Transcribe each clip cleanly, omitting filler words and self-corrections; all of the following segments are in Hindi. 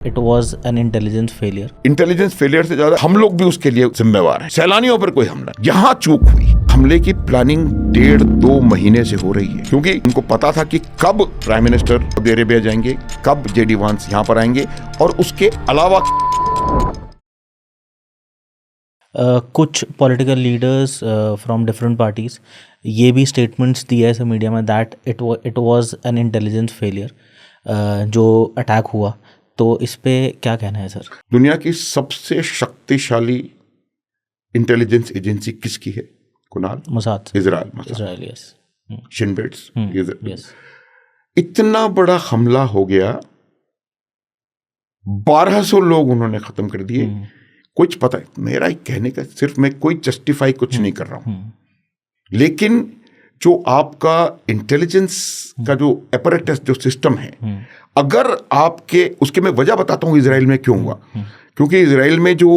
It was an intelligence failure. Intelligence failure से ज्यादा हम लोग भी उसके लिए जिम्मेवार हैं। सैलानियों पर कोई हमला, यहाँ चूक हुई। हमले की प्लानिंग 1.5-2 महीने से हो रही है, क्योंकि उनको पता था कि कब प्राइम मिनिस्टर सऊदी अरेबिया जाएंगे, कब जेडी वांस यहाँ पर आएंगे, और उसके अलावा कुछ political leaders from different parties ये भी स्टेटमेंट्स दिए ऐसे मीडिया में that it was an intelligence failure जो अटैक हुआ। तो इस पे क्या कहना है सर? दुनिया की सबसे शक्तिशाली इंटेलिजेंस एजेंसी किसकी है Kunal? Mossad. Israel, yes. Shin Bets. Yes. इतना बड़ा हमला हो गया, 1200 लोग उन्होंने खत्म कर दिए। कुछ पता है, मेरा ही कहने का सिर्फ, मैं कोई जस्टिफाई कुछ नहीं कर रहा हूं, लेकिन जो आपका इंटेलिजेंस का जो एपरेटस, जो सिस्टम है, अगर आपके उसके मैं वजह बताता हूं इजराइल में क्यों हुआ। क्योंकि इजराइल में जो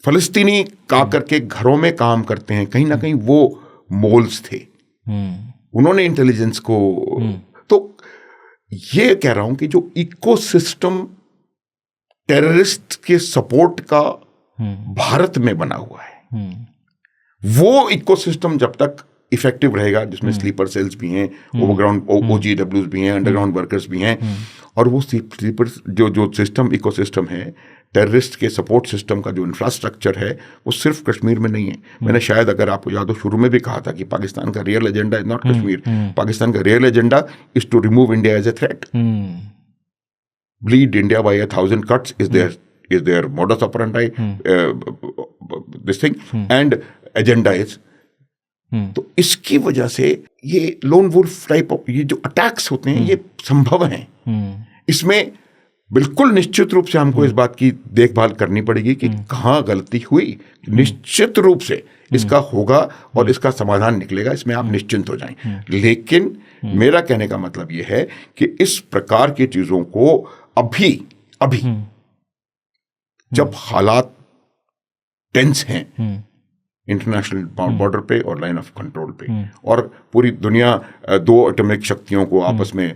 फलस्तीनी का करके घरों में काम करते हैं, कहीं ना कहीं वो मोल्स थे, उन्होंने इंटेलिजेंस को तो ये कह रहा हूं कि जो इकोसिस्टम टेररिस्ट के सपोर्ट का भारत में बना हुआ है, वो इकोसिस्टम जब तक इफेक्टिव रहेगा, जिसमें स्लीपर सेल्स भी हैं, ओवरग्राउंड OGWs भी हैं, अंडरग्राउंड वर्कर्स भी हैं, और वो स्लीपर जो सिस्टम इकोसिस्टम है, टेररिस्ट के सपोर्ट सिस्टम का जो इंफ्रास्ट्रक्चर है, वो सिर्फ कश्मीर में नहीं है। मैंने शायद, अगर आपको याद हो, शुरू में भी कहा था कि पाकिस्तान का real agenda is not Kashmir, Pakistan का real agenda is to remove India as a threat. Bleed India by 1,000 cuts is their modus operandi, this thing, and agenda is. तो इसकी वजह से ये लोन वुल्फ टाइप ऑफ ये जो अटैक्स होते हैं, ये संभव हैं। इसमें बिल्कुल निश्चित रूप से हमको इस बात की देखभाल करनी पड़ेगी कि कहाँ गलती हुई। निश्चित रूप से इसका होगा और इसका समाधान निकलेगा, इसमें आप निश्चिंत हो जाएं। लेकिन मेरा कहने का मतलब ये है कि इस प्रकार की चीजों को अभी जब हालात टेंस हैं इंटरनेशनल बॉर्डर पे और लाइन ऑफ कंट्रोल पे, और पूरी दुनिया 2 एटॉमिक शक्तियों को आपस में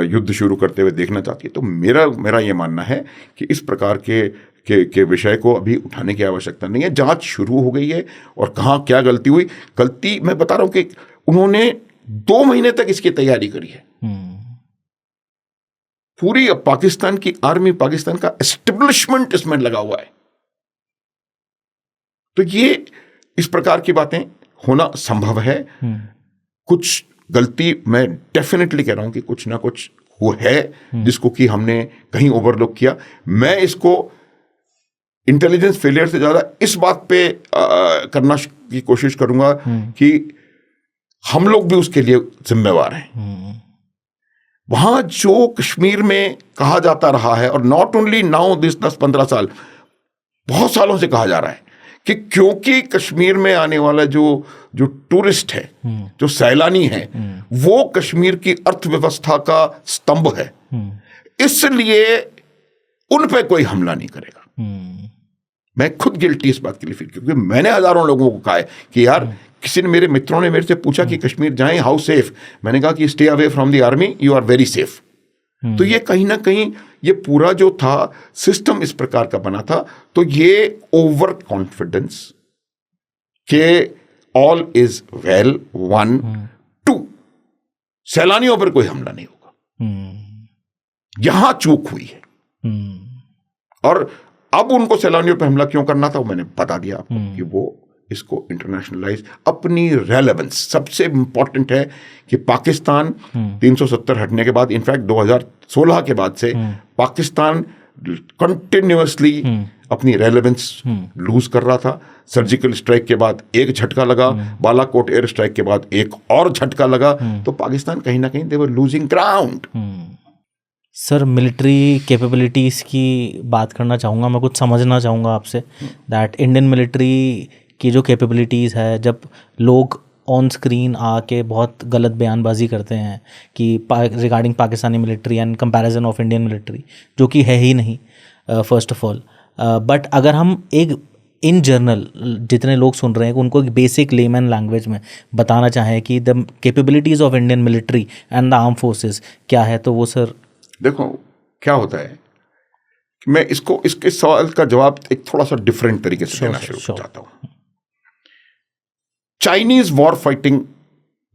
युद्ध शुरू करते हुए देखना चाहती है, तो मेरा ये मानना है कि इस प्रकार के विषय को अभी उठाने की आवश्यकता नहीं है। जांच शुरू हो गई है, और कहाँ क्या गलती हुई, गलती मैं बता रहा हूं कि उन्होंने 2 महीने तक इसकी तैयारी करी है। पूरी पाकिस्तान की आर्मी, पाकिस्तान का एस्टेब्लिशमेंट इसमें लगा हुआ है। तो ये इस प्रकार की बातें होना संभव है। कुछ गलती मैं डेफिनेटली कह रहा हूं कि कुछ ना कुछ वो है जिसको कि हमने कहीं ओवरलुक किया। मैं इसको इंटेलिजेंस फेलियर से ज्यादा इस बात पे करना की कोशिश करूंगा कि हम लोग भी उसके लिए जिम्मेवार हैं। वहां जो कश्मीर में कहा जाता रहा है, और नॉट ओनली नाउ दिस 10-15 साल, बहुत सालों से कहा जा रहा है कि क्योंकि कश्मीर में आने वाला जो टूरिस्ट है, जो सैलानी है, वो कश्मीर की अर्थव्यवस्था का स्तंभ है, इसलिए उन पे कोई हमला नहीं करेगा। मैं खुद गिल्टी इस बात के लिए फील, क्योंकि मैंने हजारों लोगों को कहा है कि यार, किसी ने, मेरे मित्रों ने मेरे से पूछा कि कश्मीर जाएं, हाउ सेफ? मैंने कहा कि stay away from the army, you are very safe. तो ये कहीं ना कहीं ये पूरा जो था सिस्टम इस प्रकार का बना था, तो ये ओवर कॉन्फिडेंस के ऑल इज वेल 1, 2 सैलानियों पर कोई हमला नहीं होगा, यहां चूक हुई है। और अब उनको सैलानियों पर हमला क्यों करना था, वो मैंने बता दिया आपको कि वो इसको इंटरनेशनलाइज, अपनी रेलेवेंस, सबसे इंपॉर्टेंट है कि पाकिस्तान 370 हटने के बाद, इनफैक्ट 2016 के बाद से पाकिस्तान कंटिन्यूअसली अपनी रेलेवेंस लूज कर रहा था। सर्जिकल स्ट्राइक के बाद एक झटका लगा, बालाकोट एयर स्ट्राइक के बाद एक और झटका लगा, तो पाकिस्तान कहीं ना कहीं they were losing ground. Sir, military capabilities की बात करना चाहूँगा, मैं कुछ समझना चाहूँगा आपसे दैट इंडियन मिलिट्री की जो कैपेबिलिटीज़ है, जब लोग ऑन स्क्रीन आके बहुत गलत बयानबाजी करते हैं कि regarding Pakistani military and comparison of Indian military, जो कि है ही नहीं फर्स्ट ऑफ ऑल, बट अगर हम एक इन जनरल जितने लोग सुन रहे हैं उनको एक बेसिक लेमैन लैंग्वेज में बताना चाहें कि the capabilities of Indian military and the arm forces क्या है, तो वो सर। देखो क्या होता है मैं इसके सवाल का जवाब एक थोड़ा सा डिफरेंट तरीके से देना शुरू कर चाहता हूं। चाइनीज वॉर फाइटिंग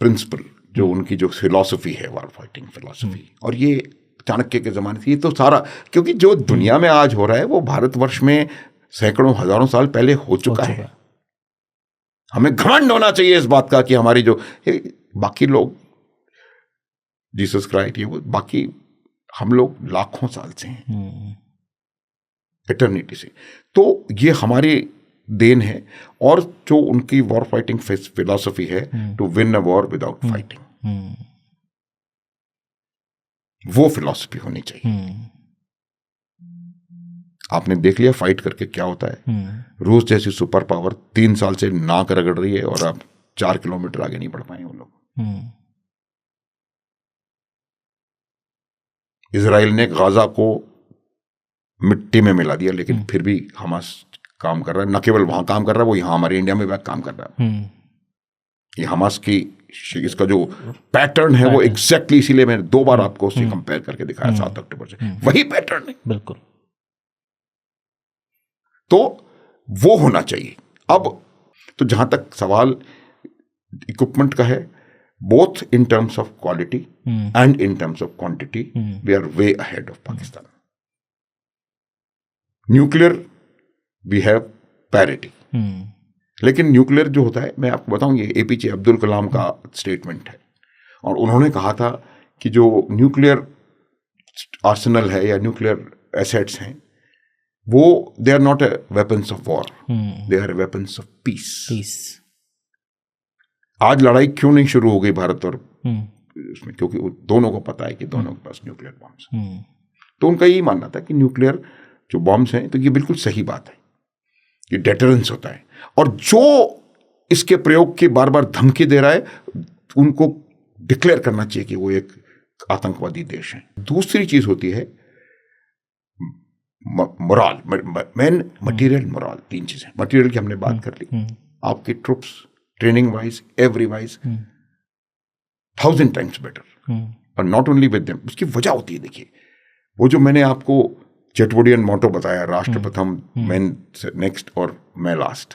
प्रिंसिपल, जो उनकी जो फिलॉसफी है, वॉर फाइटिंग फिलॉसफी, और ये चाणक्य के जमाने से, ये तो सारा, क्योंकि जो दुनिया में आज हो रहा है वो भारतवर्ष में सैकड़ों हजारों साल पहले हो चुका है। हमें घमंड होना चाहिए इस बात का कि हमारी जो बाकी लोग जीसस क्राइस्ट, ये वो बाकी, हम लोग लाखों साल से हैं, एटर्निटी से। तो ये हमारी देन है। और जो उनकी वॉर फाइटिंग फिलॉसफी है, to win a war without fighting, वो फिलॉसफी होनी चाहिए। आपने देख लिया फाइट करके क्या होता है। रूस जैसी सुपर पावर 3 साल से नाक रगड़ रही है और अब 4 किलोमीटर आगे नहीं बढ़ पाए वो लोग। इजराइल ने गाजा को मिट्टी में मिला दिया, लेकिन फिर भी हमास काम कर रहा है। न केवल वहां काम कर रहा है, वो यहां हमारे इंडिया में भी काम कर रहा है। ये हमास की इसका जो पैटर्न है वो एग्जैक्टली, इसीलिए मैंने 2 बार आपको उससे कंपेयर करके दिखाया 7 अक्टूबर से, वही पैटर्न है बिल्कुल। तो वो होना चाहिए। अब तो जहां तक सवाल इक्विपमेंट का है, both in terms of quality and in terms of quantity, we are way ahead of Pakistan. Nuclear, we have parity. लेकिन न्यूक्लियर जो होता है, मैं आपको बताऊं, ये एपीजे अब्दुल कलाम का स्टेटमेंट है, और उन्होंने कहा था कि जो न्यूक्लियर आर्सेनल है या न्यूक्लियर एसेट्स हैं, वो they are not weapons of war, they are weapons of peace. आज लड़ाई क्यों नहीं शुरू हो गई भारत और उसमें, क्योंकि दोनों को पता है कि दोनों के पास न्यूक्लियर बॉम्ब्स हैं। तो उनका यही मानना था कि न्यूक्लियर जो बॉम्ब्स हैं, तो ये बिल्कुल सही बात है, ये डेटरेंस होता है। और जो इसके प्रयोग की बार बार धमकी दे रहा है, उनको डिक्लेयर करना चाहिए कि वो एक आतंकवादी देश है। दूसरी चीज होती है मोरल, मटेरियल मोरल। 3 चीजें। मटेरियल की हमने बात कर ली, आपकी troops training wise, every wise 1000 times better, और नॉट ओनली विद देम। उसकी वजह होती है, देखिए, वो जो मैंने आपको चेटवोडियन मोटो बताया, राष्ट्र प्रथम, मैन नेक्स्ट और मैं लास्ट।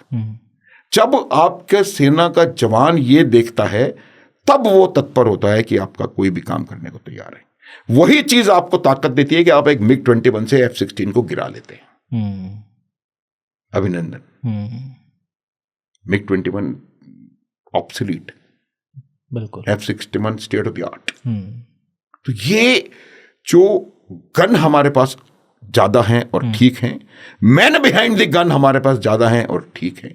जब आपके सेना का जवान ये देखता है, तब वो तत्पर होता है कि आपका कोई भी काम करने को तैयार है। वही चीज आपको ताकत देती है कि आप एक MiG-21 से F-16 को गिरा लेते हैं। अभिनंदन। MiG-21 ऑब्सोलीट, बिल्कुल। F-61 state of the art. तो ये जो गन हमारे पास ज्यादा हैं और ठीक हैं, मैन बिहाइंड द गन हमारे पास ज्यादा हैं और ठीक हैं,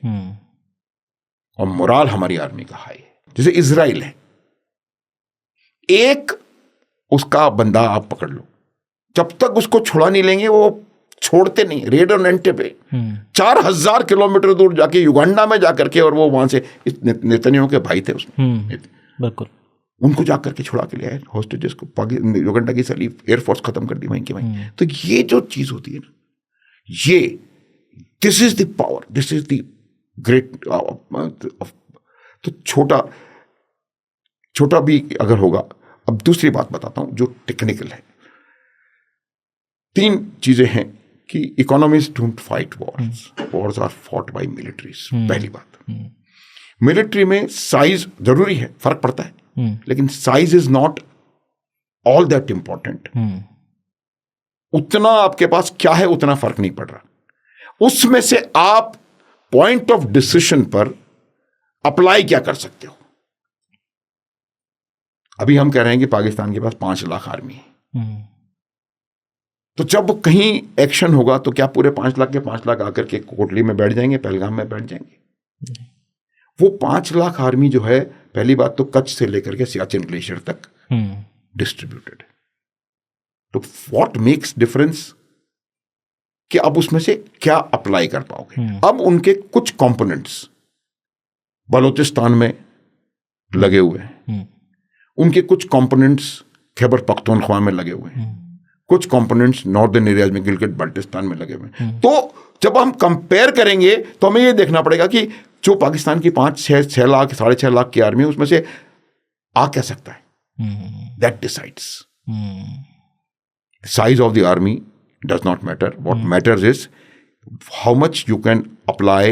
और मोराल हमारी आर्मी का हाई है। जैसे इजराइल है, एक उसका बंदा आप पकड़ लो, जब तक उसको छुड़ा नहीं लेंगे वो छोड़ते नहीं। रेडर नेंटे पे 4000 किलोमीटर दूर जाके युगांडा में जाकर के, और वो वहां से नेतन्याहू के भाई थे उसमें, बिल्कुल, उनको जाकर के छुड़ा के ले आए हॉस्टेजेस को। युगांडा की सारी एयरफोर्स खत्म कर दी वहीं की वहीं। तो ये जो चीज होती है ना, ये this is the power, this is the great. तो छोटा भी अगर होगा। अब दूसरी बात बताता हूं जो टेक्निकल है। 3 चीजें हैं कि economies don't fight wars, wars are fought by militaries. पहली बात, मिलिट्री में साइज जरूरी है, फर्क पड़ता है, लेकिन size is not all that important. उतना आपके पास क्या है उतना फर्क नहीं पड़ रहा। उसमें से आप पॉइंट ऑफ डिसीजन पर अप्लाई क्या कर सकते हो। अभी हम कह रहे हैं कि पाकिस्तान के पास 5 लाख आर्मी है, तो जब कहीं एक्शन होगा तो क्या पूरे 5 लाख के 5 लाख आकर के कोटली में बैठ जाएंगे, पहलगाम में बैठ जाएंगे? वो 5 लाख आर्मी जो है, पहली बात तो कच्छ से लेकर के सियाचिन ग्लेशियर तक डिस्ट्रीब्यूटेड। तो व्हाट मेक्स डिफरेंस कि अब उसमें से क्या अप्लाई कर पाओगे। अब उनके कुछ कंपोनेंट्स बलूचिस्तान में लगे हुए हैं, उनके कुछ कंपोनेंट्स खैबर पख्तूनख्वा में लगे हुए हैं, कुछ कंपोनेंट्स नॉर्दर्न एरियाज में गिलगित बाल्टिस्तान में लगे हुए हैं। तो जब हम कंपेयर करेंगे तो हमें ये देखना पड़ेगा कि जो पाकिस्तान की 5-6 लाख 6.5 लाख की आर्मी है, उसमें से आ क्या सकता है। That decides size of the army does not matter. What matters is how much you can apply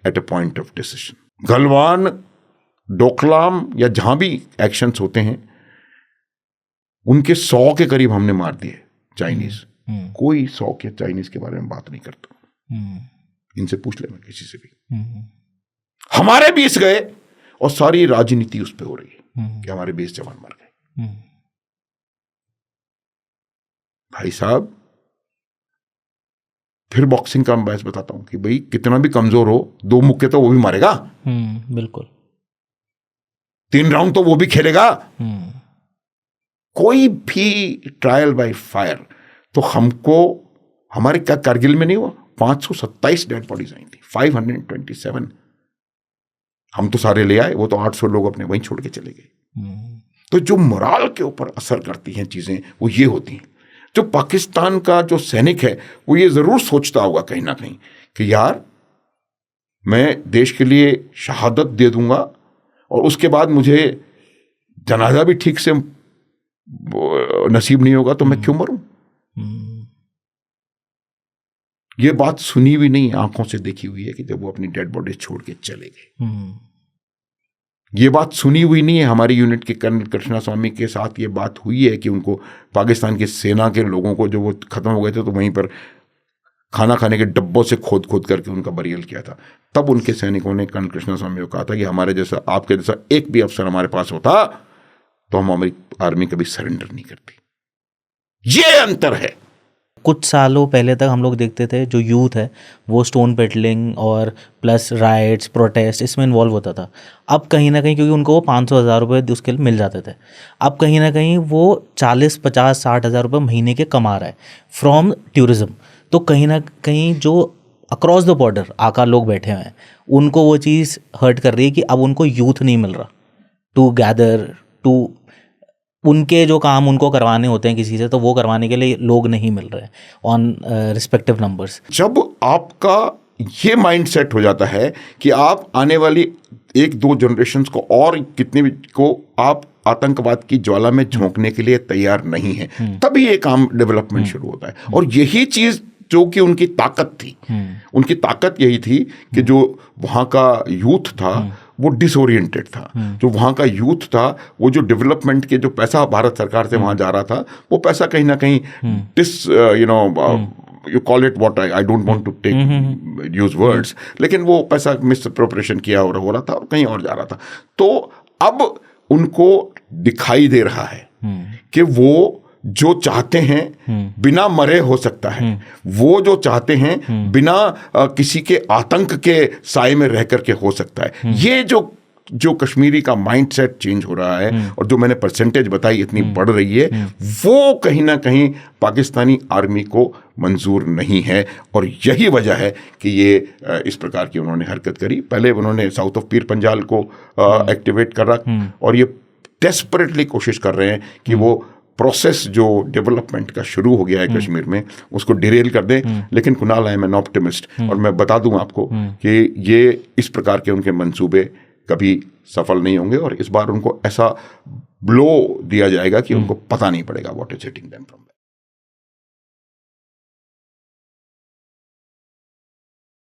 at a point of decision. Galwan, Doklam या जहां भी एक्शंस होते हैं उनके 100 के करीब हमने मार दिए चाइनीज। कोई 100 के चाइनीज के बारे में बात नहीं करता। इनसे पूछ लेना किसी से भी। हमारे 20 गए और सारी राजनीति उस पर हो रही है कि हमारे 20 जवान मर गए। भाई साहब, फिर बॉक्सिंग का मैं बताता हूं कि भाई कितना भी कमजोर हो, 2 मुक्के तो वो भी मारेगा। बिल्कुल। 3 राउंड तो वो भी खेलेगा। कोई भी ट्रायल बाय फायर, तो हमको हमारे क्या कारगिल में नहीं हुआ? 527 डेड बॉडीज आई थी, 527। हम तो सारे ले आए, वो तो 800 लोग अपने वहीं छोड़ के चले गए। तो जो मोराल के ऊपर असर करती हैं चीजें, वो ये होती हैं। जो पाकिस्तान का जो सैनिक है वो ये जरूर सोचता होगा कहीं ना कहीं कि यार मैं देश के लिए शहादत दे दूंगा और उसके बाद मुझे जनाजा भी ठीक से नसीब नहीं होगा, तो मैं क्यों मरूं? ये बात सुनी हुई नहीं, आंखों से देखी हुई है कि जब वो अपनी डेड बॉडी छोड़ के चले गए। ये बात सुनी हुई नहीं है। हमारी यूनिट के कर्नल कृष्णा स्वामी के साथ ये बात हुई है कि उनको पाकिस्तान की सेना के लोगों को, जो वो खत्म हो गए थे, तो वहीं पर खाना खाने के डब्बों से खोद खोद करके उनका बरियल किया था। तब उनके सैनिकों ने कर्नल कृष्णा स्वामी को कहा था कि हमारे जैसा, आपके जैसा एक भी अफसर हमारे पास होता तो हम हमारी आर्मी कभी सरेंडर नहीं करती। ये अंतर है। कुछ सालों पहले तक हम लोग देखते थे जो यूथ है वो स्टोन पेडलिंग और प्लस राइट्स, प्रोटेस्ट, इसमें इन्वॉल्व होता था। अब कहीं ना कहीं, क्योंकि उनको वो 500,000 रुपये उसके लिए मिल जाते थे, अब कहीं ना कहीं वो 40, 50, 60,000 रुपये महीने के कमा रहा है फ्रॉम टूरिज़्म। तो कहीं ना कहीं जो अक्रॉस द बॉर्डर आकर लोग बैठे हुए हैं, उनको वो चीज़ हर्ट कर रही है कि अब उनको यूथ नहीं मिल रहा टू गैदर, टू उनके जो काम उनको करवाने होते हैं किसी से, तो वो करवाने के लिए लोग नहीं मिल रहे ऑन रिस्पेक्टिव नंबर्स। जब आपका ये माइंडसेट हो जाता है कि आप आने वाली 1-2 जनरेशंस को और कितने भी को आप आतंकवाद की ज्वाला में झोंकने के लिए तैयार नहीं है, तभी ये काम डेवलपमेंट शुरू होता है। और यही चीज जो कि उनकी ताकत थी, उनकी ताकत यही थी कि जो वहाँ का यूथ था वो डिसोरिएंटेड था। जो वहाँ का यूथ था, वो जो डेवलपमेंट के जो पैसा भारत सरकार से वहाँ जा रहा था, वो पैसा कहीं ना कहीं you call it what I don't want to use words, लेकिन वो पैसा मिसअप्रोप्रिएशन किया हो रहा था और कहीं और जा रहा था। तो अब उनको दिखाई दे रहा है कि वो जो चाहते हैं बिना मरे हो सकता है, वो जो चाहते हैं बिना किसी के आतंक के साए में रह करके हो सकता है। ये जो कश्मीरी का माइंडसेट चेंज हो रहा है और जो मैंने परसेंटेज बताई इतनी बढ़ रही है, वो कहीं ना कहीं पाकिस्तानी आर्मी को मंजूर नहीं है। और यही वजह है कि ये इस प्रकार की उन्होंने हरकत करी। पहले उन्होंने साउथ ऑफ पीर पंजाल को एक्टिवेट करा और ये डेस्परेटली कोशिश कर रहे हैं कि वो प्रोसेस जो डेवलपमेंट का शुरू हो गया है कश्मीर में, उसको डिरेल कर दें। लेकिन Kunal, I am an optimist, और मैं बता दूं आपको कि ये इस प्रकार के उनके मंसूबे कभी सफल नहीं होंगे और इस बार उनको ऐसा ब्लो दिया जाएगा कि उनको पता नहीं पड़ेगा what is hitting them from.